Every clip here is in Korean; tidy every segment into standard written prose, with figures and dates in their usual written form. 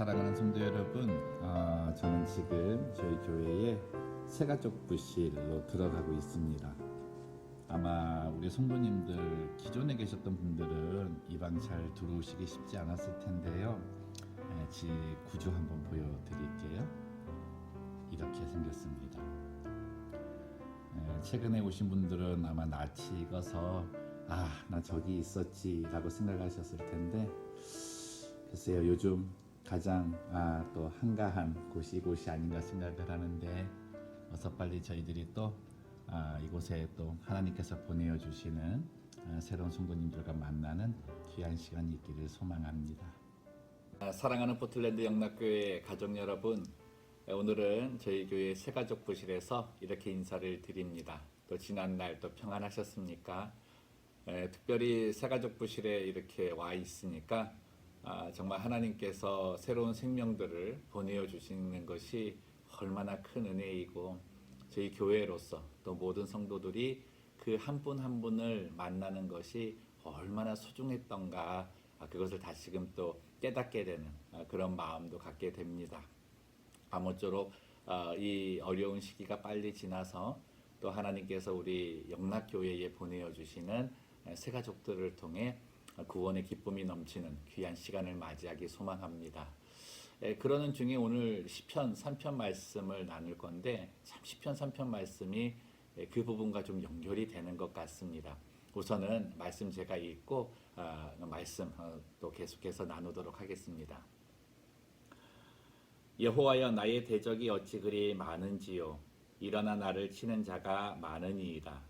사랑하는 성도 여러분, 저는 지금 저희 교회의 새가족 부실로 들어가고 있습니다. 아마 우리 성도님들 기존에 계셨던 분들은 이 방 잘 들어오시기 쉽지 않았을 텐데요. 집 구조 한번 보여드릴게요. 이렇게 생겼습니다. 최근에 오신 분들은 아마 낯이 익어서 나 저기 있었지 라고 생각하셨을 텐데, 글쎄요, 요즘 가장 또 한가한 곳이 이곳이 아닌가 생각을 하는데, 어서 빨리 저희들이 또 이곳에 또 하나님께서 보내어 주시는 새로운 성도님들과 만나는 귀한 시간이 있기를 소망합니다. 사랑하는 포틀랜드 영락교회 가족 여러분, 오늘은 저희 교회 새가족 부실에서 이렇게 인사를 드립니다. 또 지난날 또 평안하셨습니까? 특별히 새가족 부실에 이렇게 와 있으니까 정말 하나님께서 새로운 생명들을 보내어 주시는 것이 얼마나 큰 은혜이고, 저희 교회로서 또 모든 성도들이 그 한 분 한 분을 만나는 것이 얼마나 소중했던가, 그것을 다시금 또 깨닫게 되는 그런 마음도 갖게 됩니다. 아무쪼록 이 어려운 시기가 빨리 지나서 또 하나님께서 우리 영락교회에 보내어 주시는 새가족들을 통해 구원의 기쁨이 넘치는 귀한 시간을 맞이하기 소망합니다. 그러는 중에 오늘 시편 3편 말씀을 나눌 건데, 참 시편 3편 말씀이 그 부분과 좀 연결이 되는 것 같습니다. 우선은 말씀 제가 읽고 말씀 또 계속해서 나누도록 하겠습니다. 여호와여, 나의 대적이 어찌 그리 많은지요. 일어나 나를 치는 자가 많으니이다.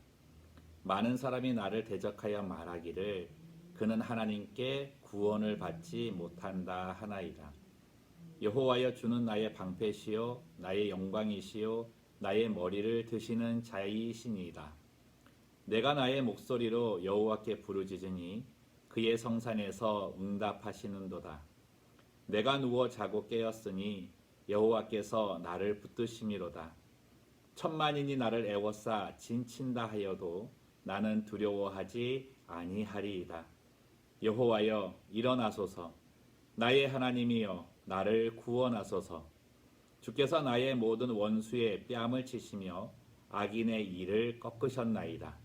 많은 사람이 나를 대적하여 말하기를 그는 하나님께 구원을 받지 못한다 하나이다. 여호와여, 주는 나의 방패시요 나의 영광이시요 나의 머리를 드시는 자이시니이다. 내가 나의 목소리로 여호와께 부르짖으니 그의 성산에서 응답하시는도다. 내가 누워 자고 깨었으니 여호와께서 나를 붙드심이로다. 천만인이 나를 애워싸 진친다 하여도 나는 두려워하지 아니하리이다. 여호와여, 일어나소서. 나의 하나님이여, 나를 구원하소서. 주께서 나의 모든 원수의 뺨을 치시며 악인의 이를 꺾으셨나이다.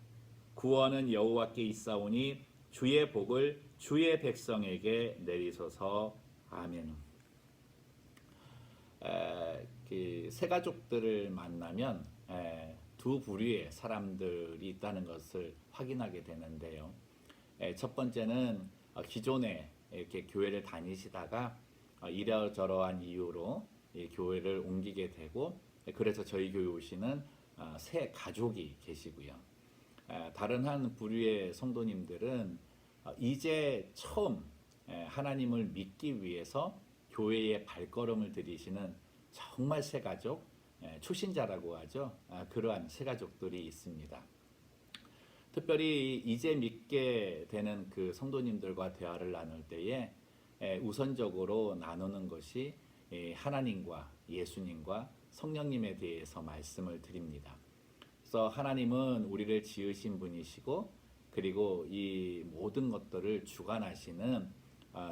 구원은 여호와께 있사오니 주의 복을 주의 백성에게 내리소서. 아멘. 새가족들을 만나면 두 부류의 사람들이 있다는 것을 확인하게 되는데요. 첫 번째는 기존에 이렇게 교회를 다니시다가 이러저러한 이유로 교회를 옮기게 되고, 그래서 저희 교회 오시는 새 가족이 계시고요. 다른 한 부류의 성도님들은 이제 처음 하나님을 믿기 위해서 교회에 발걸음을 들이시는 정말 새 가족, 초신자라고 하죠. 그러한 새 가족들이 있습니다. 특별히 이제 믿게 되는 그 성도님들과 대화를 나눌 때에 우선적으로 나누는 것이 하나님과 예수님과 성령님에 대해서 말씀을 드립니다. 그래서 하나님은 우리를 지으신 분이시고, 그리고 이 모든 것들을 주관하시는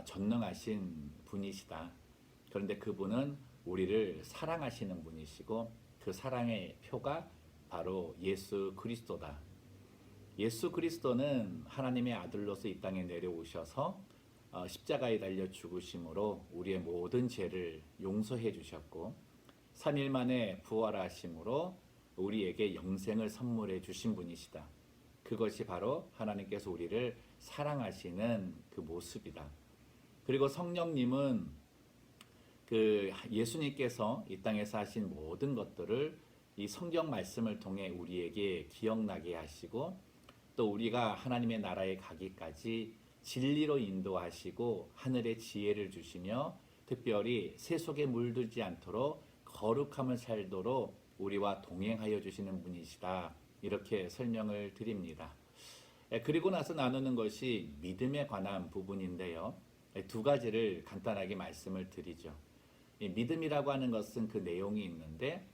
전능하신 분이시다. 그런데 그분은 우리를 사랑하시는 분이시고, 그 사랑의 표가 바로 예수 그리스도다. 예수 그리스도는 하나님의 아들로서 이 땅에 내려오셔서 십자가에 달려 죽으심으로 우리의 모든 죄를 용서해 주셨고, 3일 만에 부활하심으로 우리에게 영생을 선물해 주신 분이시다. 그것이 바로 하나님께서 우리를 사랑하시는 그 모습이다. 그리고 성령님은 그 예수님께서 이 땅에서 하신 모든 것들을 이 성경 말씀을 통해 우리에게 기억나게 하시고, 또 우리가 하나님의 나라에 가기까지 진리로 인도하시고 하늘의 지혜를 주시며, 특별히 세속에 물들지 않도록 거룩함을 살도록 우리와 동행하여 주시는 분이시다. 이렇게 설명을 드립니다. 그리고 나서 나누는 것이 믿음에 관한 부분인데요. 두 가지를 간단하게 말씀을 드리죠. 믿음이라고 하는 것은 그 내용이 있는데,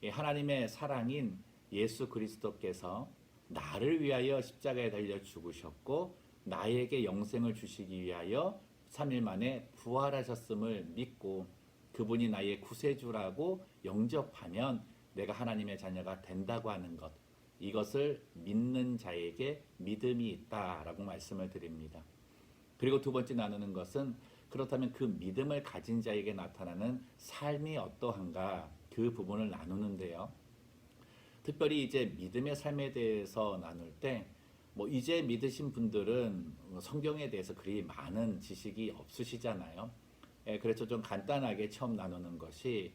하나님의 사랑인 예수 그리스도께서 나를 위하여 십자가에 달려 죽으셨고 나에게 영생을 주시기 위하여 3일 만에 부활하셨음을 믿고 그분이 나의 구세주라고 영접하면 내가 하나님의 자녀가 된다고 하는 것, 이것을 믿는 자에게 믿음이 있다라고 말씀을 드립니다. 그리고 두 번째 나누는 것은 그렇다면 그 믿음을 가진 자에게 나타나는 삶이 어떠한가, 그 부분을 나누는데요. 특별히 이제 믿음의 삶에 대해서 나눌 때 뭐 이제 믿으신 분들은 성경에 대해서 그리 많은 지식이 없으시잖아요. 그래서 좀 간단하게 처음 나누는 것이,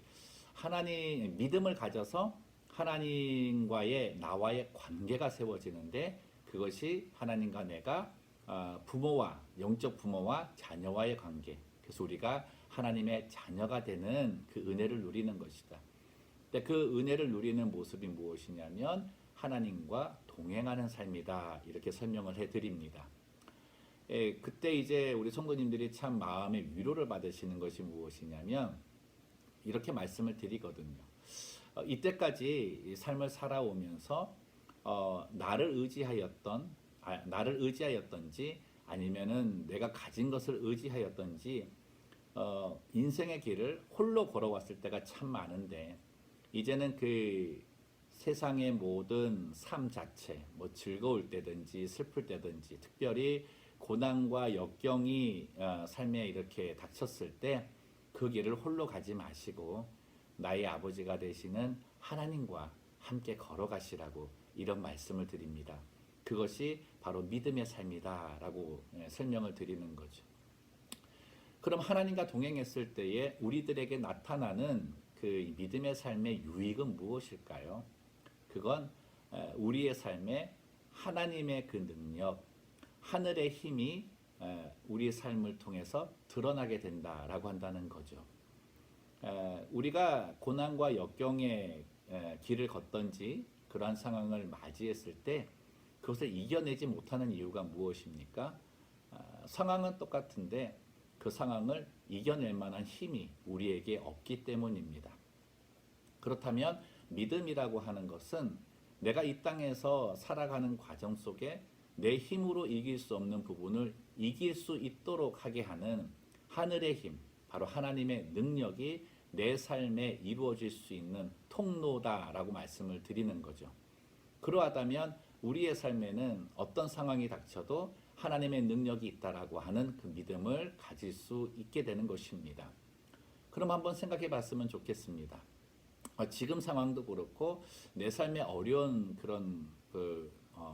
하나님 믿음을 가져서 하나님과의 나와의 관계가 세워지는데, 그것이 하나님과 내가 부모와 영적 부모와 자녀와의 관계, 그래서 우리가 하나님의 자녀가 되는 그 은혜를 누리는 것이다. 근데 그 은혜를 누리는 모습이 무엇이냐면 하나님과 동행하는 삶이다, 이렇게 설명을 해드립니다. 그때 이제 우리 성도님들이 참 마음의 위로를 받으시는 것이 무엇이냐면 이렇게 말씀을 드리거든요. 이때까지 삶을 살아오면서 나를 의지하였던지 아니면은 내가 가진 것을 의지하였던지 인생의 길을 홀로 걸어왔을 때가 참 많은데, 이제는 그 세상의 모든 삶 자체, 뭐 즐거울 때든지 슬플 때든지, 특별히 고난과 역경이 삶에 이렇게 닥쳤을 때 그 길을 홀로 가지 마시고 나의 아버지가 되시는 하나님과 함께 걸어가시라고 이런 말씀을 드립니다. 그것이 바로 믿음의 삶이다라고 설명을 드리는 거죠. 그럼 하나님과 동행했을 때에 우리들에게 나타나는 그 믿음의 삶의 유익은 무엇일까요? 그건 우리의 삶에 하나님의 그 능력, 하늘의 힘이 우리의 삶을 통해서 드러나게 된다라고 한다는 거죠. 우리가 고난과 역경의 길을 걷던지 그러한 상황을 맞이했을 때 그것을 이겨내지 못하는 이유가 무엇입니까? 상황은 똑같은데 그 상황을 이겨낼 만한 힘이 우리에게 없기 때문입니다. 그렇다면 믿음이라고 하는 것은 내가 이 땅에서 살아가는 과정 속에 내 힘으로 이길 수 없는 부분을 이길 수 있도록 하게 하는 하늘의 힘, 바로 하나님의 능력이 내 삶에 이루어질 수 있는 통로다라고 말씀을 드리는 거죠. 그러하다면 우리의 삶에는 어떤 상황이 닥쳐도 하나님의 능력이 있다라고 하는 그 믿음을 가질 수 있게 되는 것입니다. 그럼 한번 생각해 봤으면 좋겠습니다. 지금 상황도 그렇고 내 삶에 어려운 그런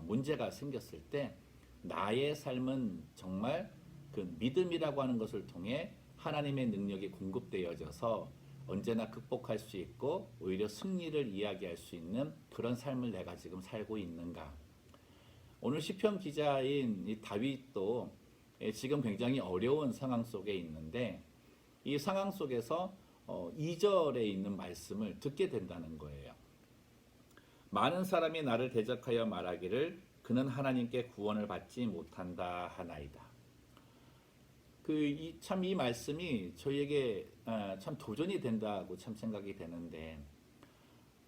문제가 생겼을 때 나의 삶은 정말 그 믿음이라고 하는 것을 통해 하나님의 능력이 공급되어져서 언제나 극복할 수 있고 오히려 승리를 이야기할 수 있는 그런 삶을 내가 지금 살고 있는가? 오늘 시편 기자인 이 다윗도 지금 굉장히 어려운 상황 속에 있는데 이 상황 속에서 2절에 있는 말씀을 듣게 된다는 거예요. 많은 사람이 나를 대적하여 말하기를 그는 하나님께 구원을 받지 못한다 하나이다. 참 이 말씀이 저희에게 참 도전이 된다고 참 생각이 되는데,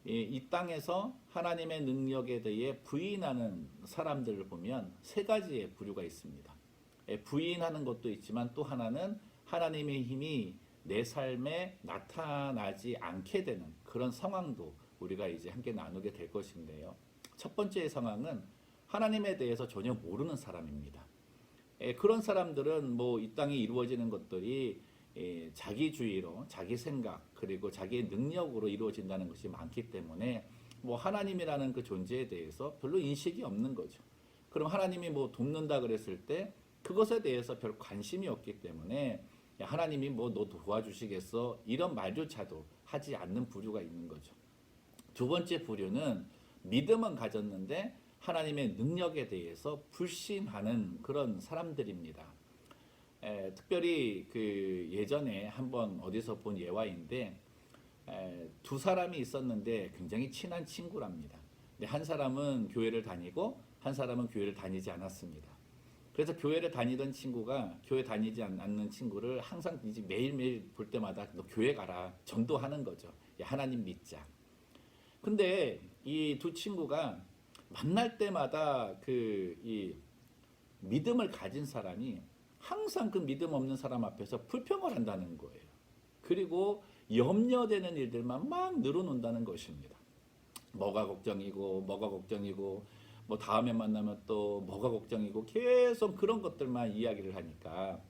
이 땅에서 하나님의 능력에 대해 부인하는 사람들을 보면 세 가지의 부류가 있습니다. 부인하는 것도 있지만 또 하나는 하나님의 힘이 내 삶에 나타나지 않게 되는 그런 상황도 우리가 이제 함께 나누게 될 것인데요. 첫 번째 상황은 하나님에 대해서 전혀 모르는 사람입니다. 그런 사람들은 뭐 이 땅에 이루어지는 것들이 자기주의로, 자기 생각, 그리고 자기의 능력으로 이루어진다는 것이 많기 때문에 뭐 하나님이라는 그 존재에 대해서 별로 인식이 없는 거죠. 그럼 하나님이 뭐 돕는다 그랬을 때 그것에 대해서 별 관심이 없기 때문에 하나님이 뭐 너 도와주시겠어? 이런 말조차도 하지 않는 부류가 있는 거죠. 두 번째 부류는 믿음은 가졌는데 하나님의 능력에 대해서 불신하는 그런 사람들입니다. 특별히 그 예전에 한번 어디서 본 예화인데 두 사람이 있었는데 굉장히 친한 친구랍니다. 근데 한 사람은 교회를 다니고 한 사람은 교회를 다니지 않았습니다. 그래서 교회를 다니던 친구가 교회 다니지 않는 친구를 항상 이제 매일매일 볼 때마다 너 교회 가라 전도하는 거죠. 야, 하나님 믿자. 근데 이 두 친구가 만날 때마다 이 믿음을 가진 사람이 항상 그 믿음 없는 사람 앞에서 불평을 한다는 거예요. 그리고 염려되는 일들만 막 늘어놓는다는 것입니다. 뭐가 걱정이고 뭐가 걱정이고 뭐 다음에 만나면 또 뭐가 걱정이고 계속 그런 것들만 이야기를 하니까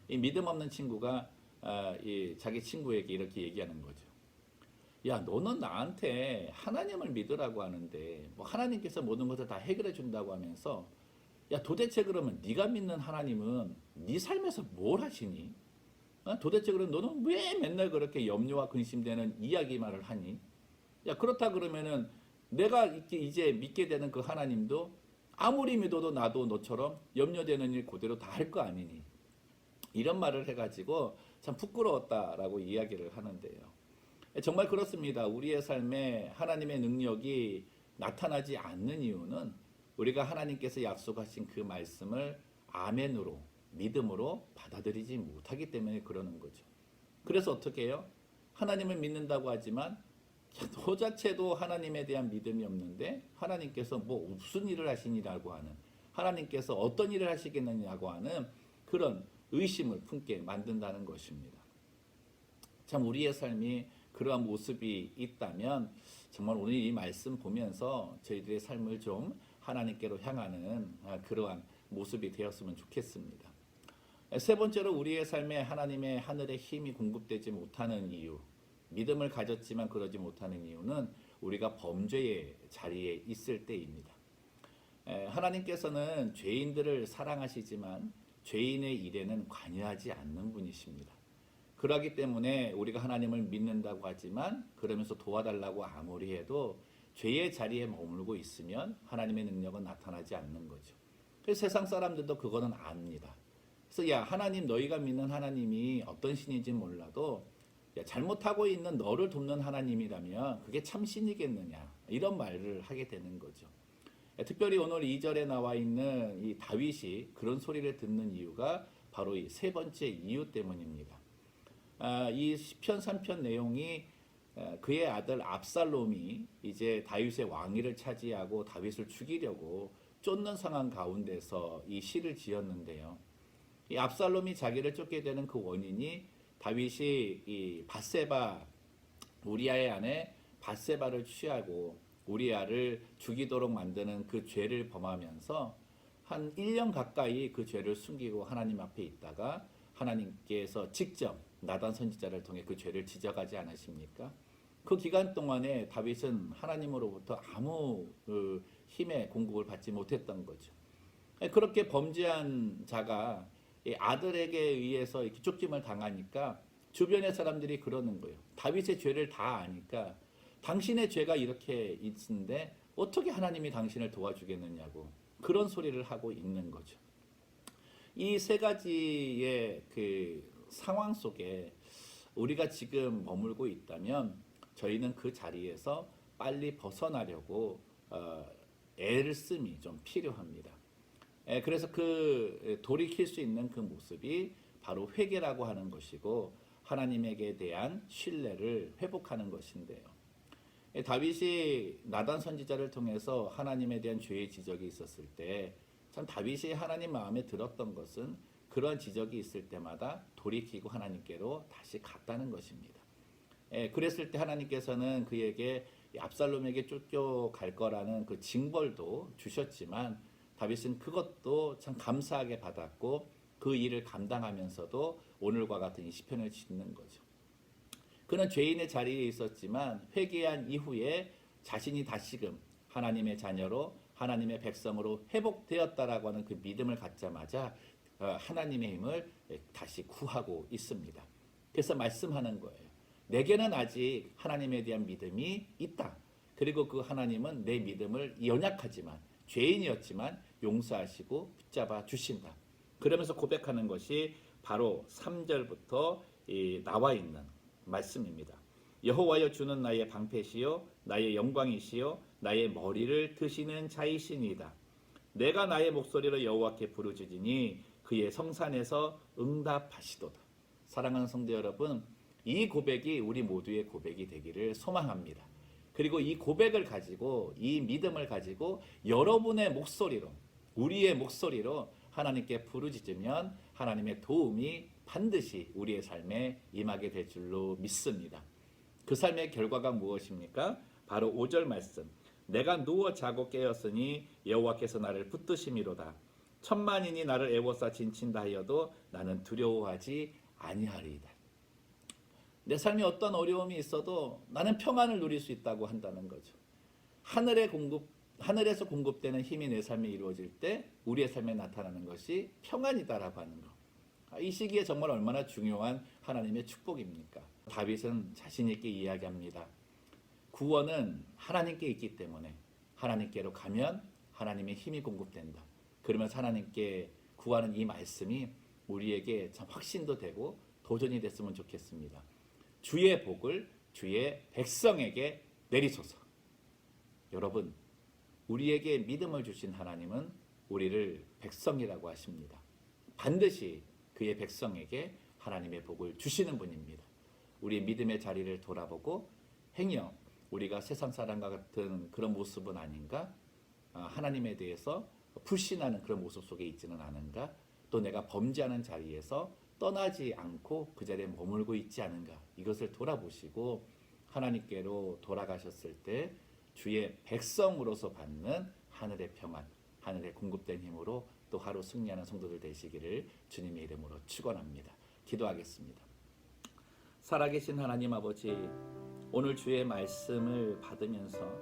이 믿음 없는 친구가 이 자기 친구에게 이렇게 얘기하는 거죠. 야, 너는 나한테 하나님을 믿으라고 하는데 뭐 하나님께서 모든 것을 다 해결해 준다고 하면서 야, 도대체 그러면 네가 믿는 하나님은 네 삶에서 뭘 하시니? 도대체 그럼 너는 왜 맨날 그렇게 염려와 근심되는 이야기만을 하니? 야, 그렇다 그러면은 내가 이제 믿게 되는 그 하나님도 아무리 믿어도 나도 너처럼 염려되는 일 그대로 다 할 거 아니니? 이런 말을 해가지고 참 부끄러웠다라고 이야기를 하는데요. 정말 그렇습니다. 우리의 삶에 하나님의 능력이 나타나지 않는 이유는 우리가 하나님께서 약속하신 그 말씀을 아멘으로 믿음으로 받아들이지 못하기 때문에 그러는 거죠. 그래서 어떻게 해요? 하나님을 믿는다고 하지만 저 자체도 하나님에 대한 믿음이 없는데 하나님께서 뭐 무슨 일을 하시니라고 하는, 하나님께서 어떤 일을 하시겠느냐고 하는 그런 의심을 품게 만든다는 것입니다. 참 우리의 삶이 그러한 모습이 있다면 정말 오늘 이 말씀 보면서 저희들의 삶을 좀 하나님께로 향하는 그러한 모습이 되었으면 좋겠습니다. 세 번째로 우리의 삶에 하나님의 하늘의 힘이 공급되지 못하는 이유, 믿음을 가졌지만 그러지 못하는 이유는 우리가 범죄의 자리에 있을 때입니다. 하나님께서는 죄인들을 사랑하시지만 죄인의 일에는 관여하지 않는 분이십니다. 그러기 때문에 우리가 하나님을 믿는다고 하지만 그러면서 도와달라고 아무리 해도 죄의 자리에 머물고 있으면 하나님의 능력은 나타나지 않는 거죠. 그래서 세상 사람들도 그거는 압니다. 그래서 야, 하나님, 너희가 믿는 하나님이 어떤 신인지 몰라도 야, 잘못하고 있는 너를 돕는 하나님이라면 그게 참 신이겠느냐, 이런 말을 하게 되는 거죠. 특별히 오늘 2절에 나와 있는 이 다윗이 그런 소리를 듣는 이유가 바로 이 세 번째 이유 때문입니다. 이 시편 3편 내용이 그의 아들 압살롬이 이제 다윗의 왕위를 차지하고 다윗을 죽이려고 쫓는 상황 가운데서 이 시를 지었는데요. 이 압살롬이 자기를 쫓게 되는 그 원인이 다윗이 이 밧세바, 우리아의 아내 밧세바를 취하고 우리아를 죽이도록 만드는 그 죄를 범하면서 한 1년 가까이 그 죄를 숨기고 하나님 앞에 있다가 하나님께서 직접 나단 선지자를 통해 그 죄를 지적하지 않으십니까? 그 기간 동안에 다윗은 하나님으로부터 아무 힘의 공급을 받지 못했던 거죠. 그렇게 범죄한 자가 아들에게 의해서 이렇게 쫓김을 당하니까 주변의 사람들이 그러는 거예요. 다윗의 죄를 다 아니까 당신의 죄가 이렇게 있는데 어떻게 하나님이 당신을 도와주겠느냐고 그런 소리를 하고 있는 거죠. 이 세 가지의 그 상황 속에 우리가 지금 머물고 있다면 저희는 그 자리에서 빨리 벗어나려고 애를 씀이 좀 필요합니다. 그래서 그 돌이킬 수 있는 그 모습이 바로 회개라고 하는 것이고 하나님에게 대한 신뢰를 회복하는 것인데요. 다윗이 나단 선지자를 통해서 하나님에 대한 죄의 지적이 있었을 때 참 다윗이 하나님 마음에 들었던 것은 그런 지적이 있을 때마다 돌이키고 하나님께로 다시 갔다는 것입니다. 그랬을 때 하나님께서는 그에게 압살롬에게 쫓겨갈 거라는 그 징벌도 주셨지만 다윗은 그것도 참 감사하게 받았고 그 일을 감당하면서도 오늘과 같은 이 시편을 짓는 거죠. 그는 죄인의 자리에 있었지만 회개한 이후에 자신이 다시금 하나님의 자녀로 하나님의 백성으로 회복되었다라고 하는 그 믿음을 갖자마자 하나님의 힘을 다시 구하고 있습니다. 그래서 말씀하는 거예요. 내게는 아직 하나님에 대한 믿음이 있다. 그리고 그 하나님은 내 믿음을 연약하지만 죄인이었지만 용서하시고 붙잡아 주신다. 그러면서 고백하는 것이 바로 3절부터 나와 있는 말씀입니다. 여호와여, 주는 나의 방패시요 나의 영광이시요 나의 머리를 드시는 자이시니이다. 내가 나의 목소리로 여호와께 부르짖으니 그의 성산에서 응답하시도다. 사랑하는 성도 여러분, 이 고백이 우리 모두의 고백이 되기를 소망합니다. 그리고 이 고백을 가지고, 이 믿음을 가지고 여러분의 목소리로, 우리의 목소리로 하나님께 부르짖으면 하나님의 도움이 반드시 우리의 삶에 임하게 될 줄로 믿습니다. 그 삶의 결과가 무엇입니까? 바로 5절 말씀. 내가 누워 자고 깨었으니 여호와께서 나를 붙드심이로다. 천만인이 나를 애워싸 진친다 하여도 나는 두려워하지 아니하리이다. 내 삶에 어떤 어려움이 있어도 나는 평안을 누릴 수 있다고 한다는 거죠. 하늘에서 공급되는 힘이 내 삶에 이루어질 때 우리의 삶에 나타나는 것이 평안이다라고 하는 것. 이 시기에 정말 얼마나 중요한 하나님의 축복입니까? 다윗은 자신 있게 이야기합니다. 구원은 하나님께 있기 때문에 하나님께로 가면 하나님의 힘이 공급된다. 그러면서 하나님께 구하는 이 말씀이 우리에게 참 확신도 되고 도전이 됐으면 좋겠습니다. 주의 복을 주의 백성에게 내리소서. 여러분, 우리에게 믿음을 주신 하나님은 우리를 백성이라고 하십니다. 반드시 그의 백성에게 하나님의 복을 주시는 분입니다. 우리의 믿음의 자리를 돌아보고 행여 우리가 세상 사람과 같은 그런 모습은 아닌가? 하나님에 대해서 불신하는 그런 모습 속에 있지는 않은가? 또 내가 범죄하는 자리에서 떠나지 않고 그 자리에 머물고 있지 않은가? 이것을 돌아보시고 하나님께로 돌아가셨을 때 주의 백성으로서 받는 하늘의 평안, 하늘의 공급된 힘으로 또 하루 승리하는 성도들 되시기를 주님의 이름으로 축원합니다. 기도하겠습니다. 살아계신 하나님 아버지, 오늘 주의 말씀을 받으면서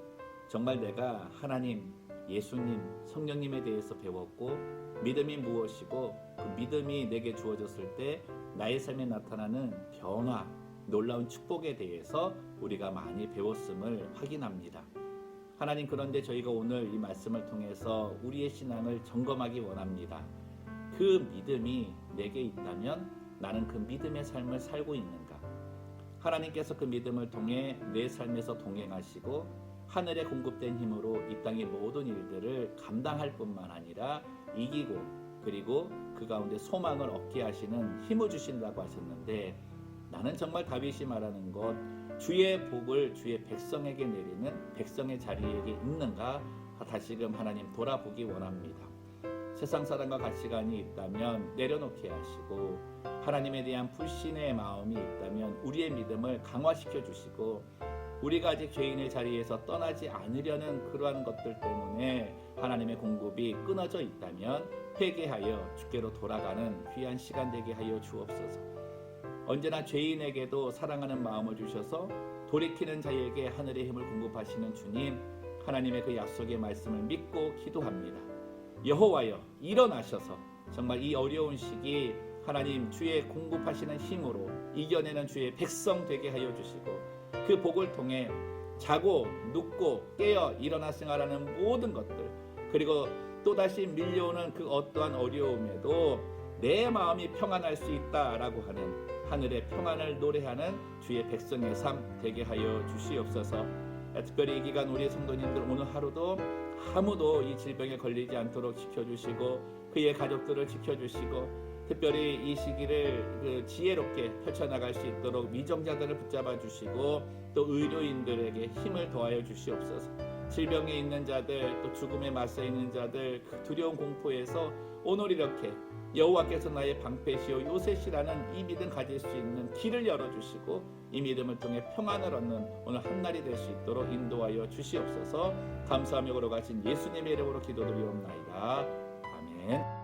정말 내가 하나님, 예수님, 성령님에 대해서 배웠고 믿음이 무엇이고 그 믿음이 내게 주어졌을 때 나의 삶에 나타나는 변화, 놀라운 축복에 대해서 우리가 많이 배웠음을 확인합니다. 하나님, 그런데 저희가 오늘 이 말씀을 통해서 우리의 신앙을 점검하기 원합니다. 그 믿음이 내게 있다면 나는 그 믿음의 삶을 살고 있는가? 하나님께서 그 믿음을 통해 내 삶에서 동행하시고 하늘에 공급된 힘으로 이 땅의 모든 일들을 감당할 뿐만 아니라 이기고 그리고 그 가운데 소망을 얻게 하시는 힘을 주신다고 하셨는데, 나는 정말 다윗이 말하는 것, 주의 복을 주의 백성에게 내리는 백성의 자리에게 있는가 다시금 하나님 돌아보기 원합니다. 세상 사람과 가치관이 있다면 내려놓게 하시고 하나님에 대한 불신의 마음이 있다면 우리의 믿음을 강화시켜 주시고 우리가 아직 죄인의 자리에서 떠나지 않으려는 그러한 것들 때문에 하나님의 공급이 끊어져 있다면 회개하여 주께로 돌아가는 귀한 시간 되게 하여 주옵소서. 언제나 죄인에게도 사랑하는 마음을 주셔서 돌이키는 자에게 하늘의 힘을 공급하시는 주님, 하나님의 그 약속의 말씀을 믿고 기도합니다. 여호와여, 일어나셔서 정말 이 어려운 시기 하나님 주의 공급하시는 힘으로 이겨내는 주의 백성 되게 하여 주시고 그 복을 통해 자고 눕고 깨어 일어나 생활하는 모든 것들, 그리고 또다시 밀려오는 그 어떠한 어려움에도 내 마음이 평안할 수 있다라고 하는 하늘의 평안을 노래하는 주의 백성의 삶 되게 하여 주시옵소서. 특별히 이 기간 우리 성도님들 오늘 하루도 아무도 이 질병에 걸리지 않도록 지켜주시고 그의 가족들을 지켜주시고 특별히 이 시기를 지혜롭게 펼쳐나갈 수 있도록 미정자들을 붙잡아 주시고 또 의료인들에게 힘을 더하여 주시옵소서. 질병에 있는 자들 또 죽음에 맞서 있는 자들 그 두려운 공포에서 오늘 이렇게 여호와께서 나의 방패시오 요새시라는 이 믿음 가질 수 있는 길을 열어주시고 이 믿음을 통해 평안을 얻는 오늘 한날이 될 수 있도록 인도하여 주시옵소서. 감사하며 걸어가신 예수님의 이름으로 기도드리옵나이다. 아멘.